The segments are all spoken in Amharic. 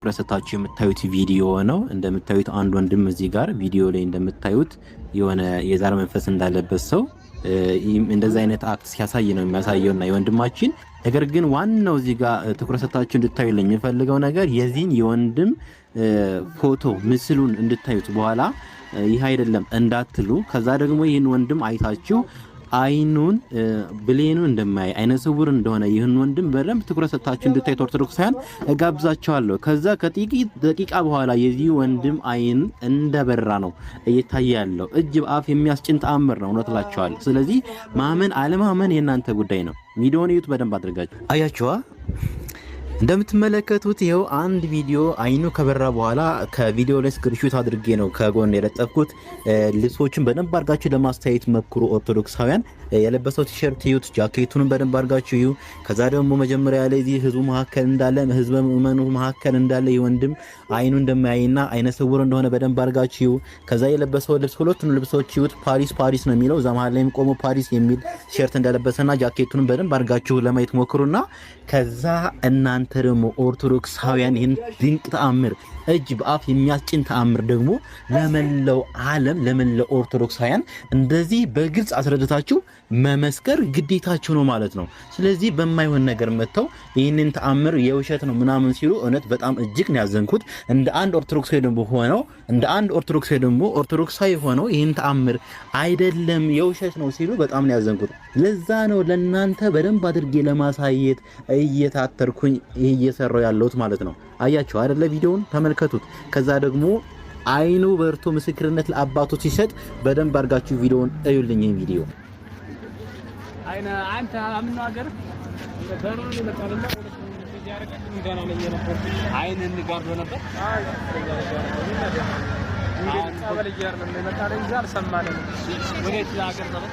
ፕረሰታችሁ የምታዩት ቪዲዮ ነው። እንደምታዩት አንድ ወንድም እዚህ ጋር ቪዲዮ ላይ እንደምታዩት የሆነ የዛር መንፈስ እንዳለበት ሰው እንደዚህ አይነት አክት ሲያሳይ ነው የሚያሳየውና የወንድማችን ነገር ግን ዋናው እዚህ ጋር ትኩረት ሰጣችሁ እንድታዩልኝ የሚፈልገው ነገር የዚህን የወንድም ፎቶ ምስሉን እንድታዩት በኋላ ይህ አይደለም እንዳትሉ ከዛ ደግሞ ይህን ወንድም አይታችሁ አይኑን ብሌኑ እንደማይ አይነ ስውር እንደሆነ ይህን ወንድም በደንብ ትኩረት ሰጣችሁ እንድታዩት ኦርቶዶክሳውያን እጋብዛችኋለሁ። ከዛ ከጥቂት ደቂቃ በኋላ የዚህ ወንድም አይን እንደበራ ነው እየታየ ያለው። እጅ በአፍ የሚያስጭን ተአምር ነው እውነት እላችኋለሁ። ስለዚህ ማመን አለማመን የእናንተ ጉዳይ ነው። ቪዲዮውን እዩት በደንብ አድርጋችሁ አያችኋ። እንደምትመለከቱት ይሄው አንድ ቪዲዮ አይኑ ከበራ በኋላ ከቪዲዮ ላይ ስክሪንሾት አድርጌ ነው ከጎን የለጠፍኩት። ልብሶችን በደንብ አድርጋችሁ ለማስተያየት መክሩ ኦርቶዶክሳውያን። የለበሰው ቲሸርት እዩት፣ ጃኬቱን በደንብ አድርጋችሁ እዩ። ከዛ ደግሞ መጀመሪያ ላይ እዚህ ህዝቡ መካከል እንዳለ ህዝበ ምእመኑ መካከል እንዳለ ይወንድም አይኑ እንደማያይና አይነ ስውር እንደሆነ በደንብ አድርጋችሁ እዩ። ከዛ የለበሰው ልብስ ሁለቱን ልብሶች እዩት። ፓሪስ ፓሪስ ነው የሚለው እዛ መሃል ላይም ቆሞ ፓሪስ የሚል ቲሸርት እንደለበሰና ጃኬቱን በደንብ አድርጋችሁ ለማየት ሞክሩና ከዛ እናንተ ደግሞ ኦርቶዶክሳውያን ይህን ድንቅ ተአምር እጅ በአፍ የሚያስጭን ተአምር ደግሞ ለመላው ዓለም ለመላው ኦርቶዶክሳውያን እንደዚህ በግልጽ አስረድታችሁ መመስከር ግዴታችሁ ነው ማለት ነው። ስለዚህ በማይሆን ነገር መተው ይህንን ተአምር የውሸት ነው ምናምን ሲሉ እውነት በጣም እጅግ ነው ያዘንኩት። እንደ አንድ ኦርቶዶክሳዊ ደግሞ ኦርቶዶክሳዊ ሆነው ይህን ተአምር አይደለም የውሸት ነው ሲሉ በጣም ነው ያዘንኩት። ለዛ ነው ለናንተ በደንብ አድርጌ ለማሳየት እየታተርኩኝ እየሰራው ያለሁት ማለት ነው። አያችሁ አይደለ? ቪዲዮውን ተመልከቱት። ከዛ ደግሞ አይኑ በርቶ ምስክርነት ለአባቶች ሲሰጥ በደንብ አድርጋችሁ ቪዲዮውን እዩልኝ። ይሄን ቪዲዮ አይና አንተ አምኑ አገር በራን ለቃለና ያረቀኝ ገና ነው የነበረው አይን እንጋርዶ ነበር እንግዲህ ጸበል ይያር ነው የመጣለኝ ዛር ሰማለ ወዴት ሀገር ነው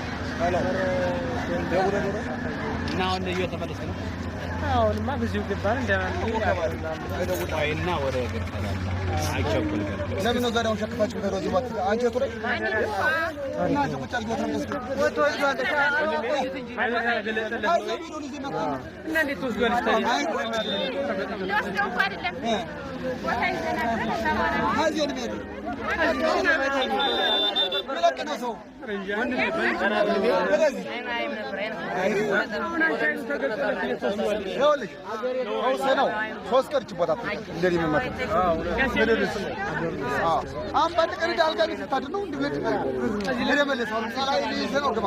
እና አሁን እየተመለሰ ነው። አሁንማ ብዙ ግባን እንደማንይና ወደ ገርታላ አይቸኩል ለምን ነው ዛሬውን ሸክፋችሁ ተሮዚ ወጥ አንቺ ቶሎ እና ጀቁጫል ጎተንደስ ወጥ ወጥ እና እንዴት ወስዷል ታዲያ ለስደው አይደለም ቦታ ይዘናል ታዲያ ነው ለቀና ሰው ወንድ ይኸውልሽ ነው ሶስት ቀን ችቦታ እንደዚህ መመጣ አሁን በአንድ ቀን ዳልጋ ልትታድር ነው እንድለጥ ለመለሰው ሰላይ ይዘው ግባ